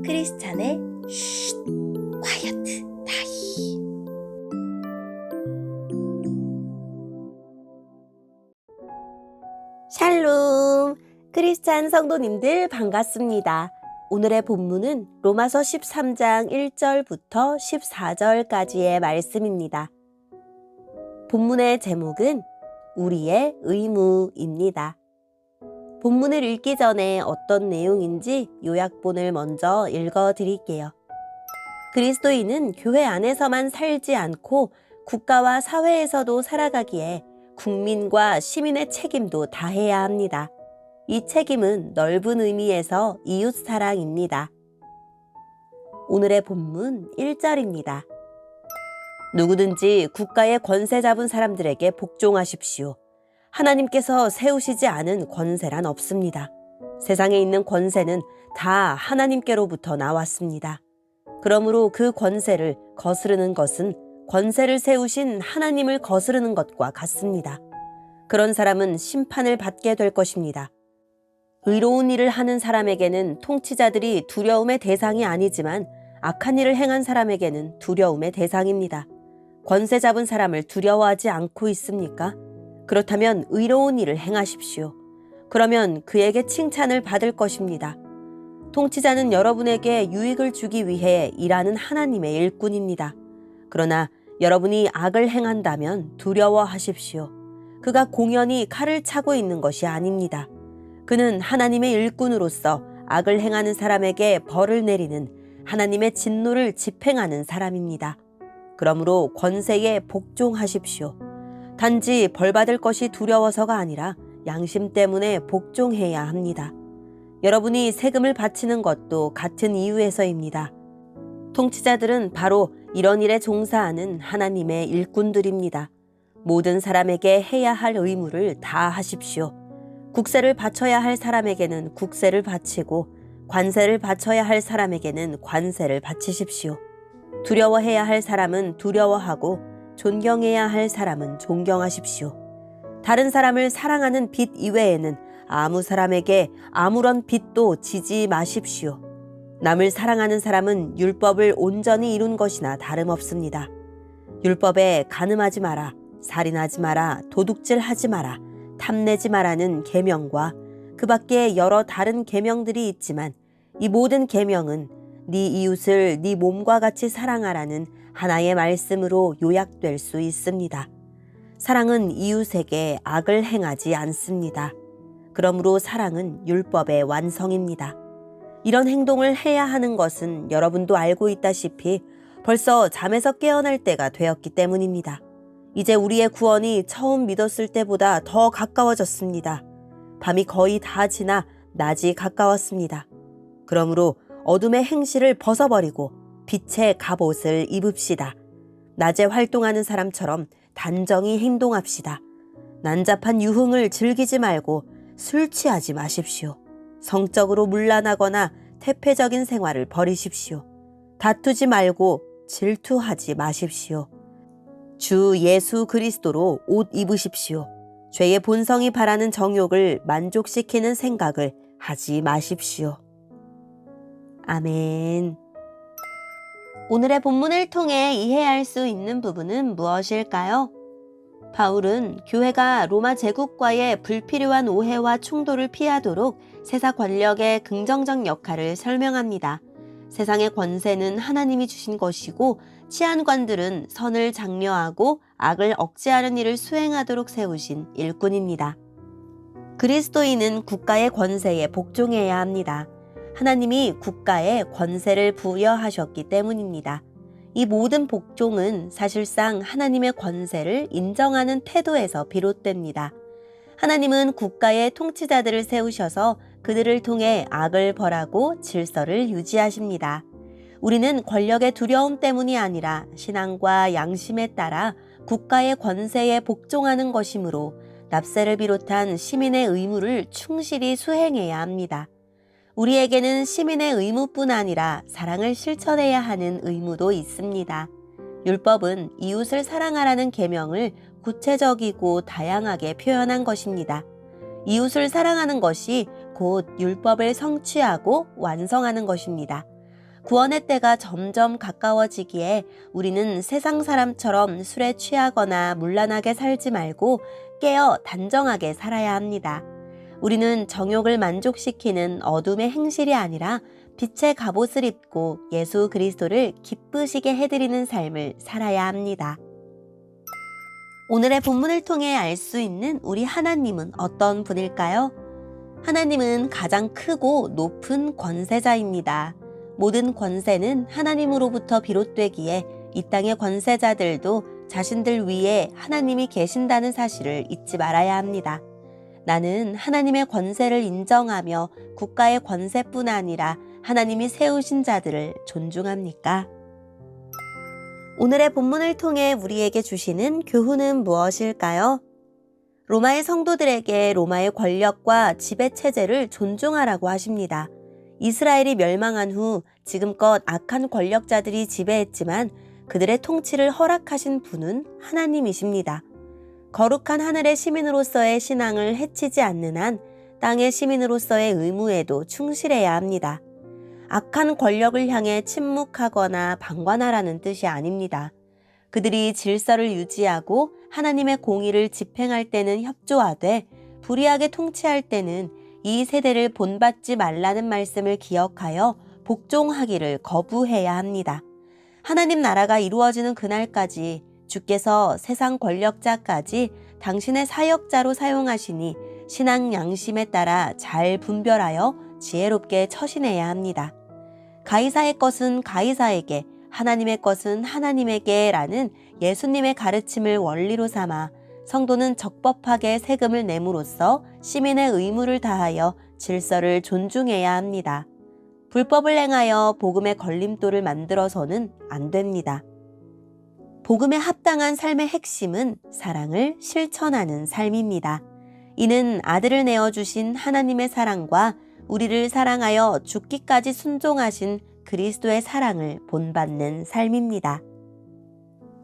크리스찬의 쉿, quiet 타임. 샬롬, 크리스찬 성도님들 반갑습니다. 오늘의 본문은 로마서 13장 1절부터 14절까지의 말씀입니다. 본문의 제목은 우리의 의무입니다. 본문을 읽기 전에 어떤 내용인지 요약본을 먼저 읽어드릴게요. 그리스도인은 교회 안에서만 살지 않고 국가와 사회에서도 살아가기에 국민과 시민의 책임도 다해야 합니다. 이 책임은 넓은 의미에서 이웃사랑입니다. 오늘의 본문 1절입니다. 누구든지 국가의 권세 잡은 사람들에게 복종하십시오. 하나님께서 세우시지 않은 권세란 없습니다. 세상에 있는 권세는 다 하나님께로부터 나왔습니다. 그러므로 그 권세를 거스르는 것은 권세를 세우신 하나님을 거스르는 것과 같습니다. 그런 사람은 심판을 받게 될 것입니다. 의로운 일을 하는 사람에게는 통치자들이 두려움의 대상이 아니지만 악한 일을 행한 사람에게는 두려움의 대상입니다. 권세 잡은 사람을 두려워하지 않고 있습니까? 그렇다면 의로운 일을 행하십시오. 그러면 그에게 칭찬을 받을 것입니다. 통치자는 여러분에게 유익을 주기 위해 일하는 하나님의 일꾼입니다. 그러나 여러분이 악을 행한다면 두려워하십시오. 그가 공연히 칼을 차고 있는 것이 아닙니다. 그는 하나님의 일꾼으로서 악을 행하는 사람에게 벌을 내리는 하나님의 진노를 집행하는 사람입니다. 그러므로 권세에 복종하십시오. 단지 벌받을 것이 두려워서가 아니라 양심 때문에 복종해야 합니다. 여러분이 세금을 바치는 것도 같은 이유에서입니다. 통치자들은 바로 이런 일에 종사하는 하나님의 일꾼들입니다. 모든 사람에게 해야 할 의무를 다 하십시오. 국세를 바쳐야 할 사람에게는 국세를 바치고 관세를 바쳐야 할 사람에게는 관세를 바치십시오. 두려워해야 할 사람은 두려워하고 존경해야 할 사람은 존경하십시오. 다른 사람을 사랑하는 빚 이외에는 아무 사람에게 아무런 빚도 지지 마십시오. 남을 사랑하는 사람은 율법을 온전히 이룬 것이나 다름없습니다. 율법에 간음하지 마라, 살인하지 마라, 도둑질하지 마라, 탐내지 마라는 계명과 그 밖에 여러 다른 계명들이 있지만 이 모든 계명은 네 이웃을 네 몸과 같이 사랑하라는 하나의 말씀으로 요약될 수 있습니다. 사랑은 이웃에게 악을 행하지 않습니다. 그러므로 사랑은 율법의 완성입니다. 이런 행동을 해야 하는 것은 여러분도 알고 있다시피 벌써 잠에서 깨어날 때가 되었기 때문입니다. 이제 우리의 구원이 처음 믿었을 때보다 더 가까워졌습니다. 밤이 거의 다 지나 낮이 가까웠습니다. 그러므로 어둠의 행실을 벗어버리고 빛의 갑옷을 입읍시다. 낮에 활동하는 사람처럼 단정히 행동합시다. 난잡한 유흥을 즐기지 말고 술 취하지 마십시오. 성적으로 문란하거나 태폐적인 생활을 버리십시오. 다투지 말고 질투하지 마십시오. 주 예수 그리스도로 옷 입으십시오. 죄의 본성이 바라는 정욕을 만족시키는 생각을 하지 마십시오. 아멘. 오늘의 본문을 통해 이해할 수 있는 부분은 무엇일까요? 바울은 교회가 로마 제국과의 불필요한 오해와 충돌을 피하도록 세상 권력의 긍정적 역할을 설명합니다. 세상의 권세는 하나님이 주신 것이고 치안관들은 선을 장려하고 악을 억제하는 일을 수행하도록 세우신 일꾼입니다. 그리스도인은 국가의 권세에 복종해야 합니다. 하나님이 국가에 권세를 부여하셨기 때문입니다. 이 모든 복종은 사실상 하나님의 권세를 인정하는 태도에서 비롯됩니다. 하나님은 국가의 통치자들을 세우셔서 그들을 통해 악을 벌하고 질서를 유지하십니다. 우리는 권력의 두려움 때문이 아니라 신앙과 양심에 따라 국가의 권세에 복종하는 것이므로 납세를 비롯한 시민의 의무를 충실히 수행해야 합니다. 우리에게는 시민의 의무뿐 아니라 사랑을 실천해야 하는 의무도 있습니다. 율법은 이웃을 사랑하라는 계명을 구체적이고 다양하게 표현한 것입니다. 이웃을 사랑하는 것이 곧 율법을 성취하고 완성하는 것입니다. 구원의 때가 점점 가까워지기에 우리는 세상 사람처럼 술에 취하거나 문란하게 살지 말고 깨어 단정하게 살아야 합니다. 우리는 정욕을 만족시키는 어둠의 행실이 아니라 빛의 갑옷을 입고 예수 그리스도를 기쁘시게 해드리는 삶을 살아야 합니다. 오늘의 본문을 통해 알 수 있는 우리 하나님은 어떤 분일까요? 하나님은 가장 크고 높은 권세자입니다. 모든 권세는 하나님으로부터 비롯되기에 이 땅의 권세자들도 자신들 위에 하나님이 계신다는 사실을 잊지 말아야 합니다. 나는 하나님의 권세를 인정하며 국가의 권세뿐 아니라 하나님이 세우신 자들을 존중합니까? 오늘의 본문을 통해 우리에게 주시는 교훈은 무엇일까요? 로마의 성도들에게 로마의 권력과 지배체제를 존중하라고 하십니다. 이스라엘이 멸망한 후 지금껏 악한 권력자들이 지배했지만 그들의 통치를 허락하신 분은 하나님이십니다. 거룩한 하늘의 시민으로서의 신앙을 해치지 않는 한 땅의 시민으로서의 의무에도 충실해야 합니다. 악한 권력을 향해 침묵하거나 방관하라는 뜻이 아닙니다. 그들이 질서를 유지하고 하나님의 공의를 집행할 때는 협조하되 불의하게 통치할 때는 이 세대를 본받지 말라는 말씀을 기억하여 복종하기를 거부해야 합니다. 하나님 나라가 이루어지는 그날까지 주께서 세상 권력자까지 당신의 사역자로 사용하시니 신앙 양심에 따라 잘 분별하여 지혜롭게 처신해야 합니다. 가이사의 것은 가이사에게, 하나님의 것은 하나님에게 라는 예수님의 가르침을 원리로 삼아 성도는 적법하게 세금을 내므로써 시민의 의무를 다하여 질서를 존중해야 합니다. 불법을 행하여 복음의 걸림돌을 만들어서는 안 됩니다. 복음에 합당한 삶의 핵심은 사랑을 실천하는 삶입니다. 이는 아들을 내어주신 하나님의 사랑과 우리를 사랑하여 죽기까지 순종하신 그리스도의 사랑을 본받는 삶입니다.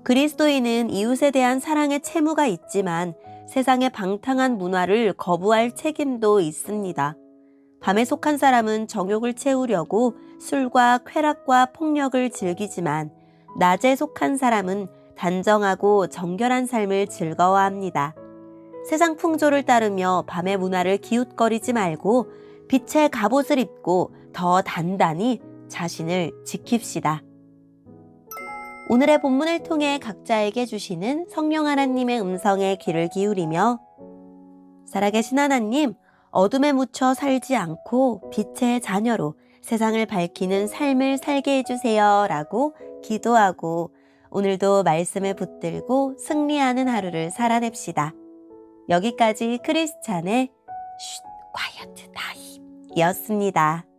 그리스도인은 이웃에 대한 사랑의 채무가 있지만 세상의 방탕한 문화를 거부할 책임도 있습니다. 밤에 속한 사람은 정욕을 채우려고 술과 쾌락과 폭력을 즐기지만 낮에 속한 사람은 단정하고 정결한 삶을 즐거워합니다. 세상 풍조를 따르며 밤의 문화를 기웃거리지 말고 빛의 갑옷을 입고 더 단단히 자신을 지킵시다. 오늘의 본문을 통해 각자에게 주시는 성령 하나님의 음성에 귀를 기울이며 살아계신 하나님, 어둠에 묻혀 살지 않고 빛의 자녀로 세상을 밝히는 삶을 살게 해주세요 라고 기도하고 오늘도 말씀을 붙들고 승리하는 하루를 살아냅시다. 여기까지 크리스찬의 quiet time 이었습니다.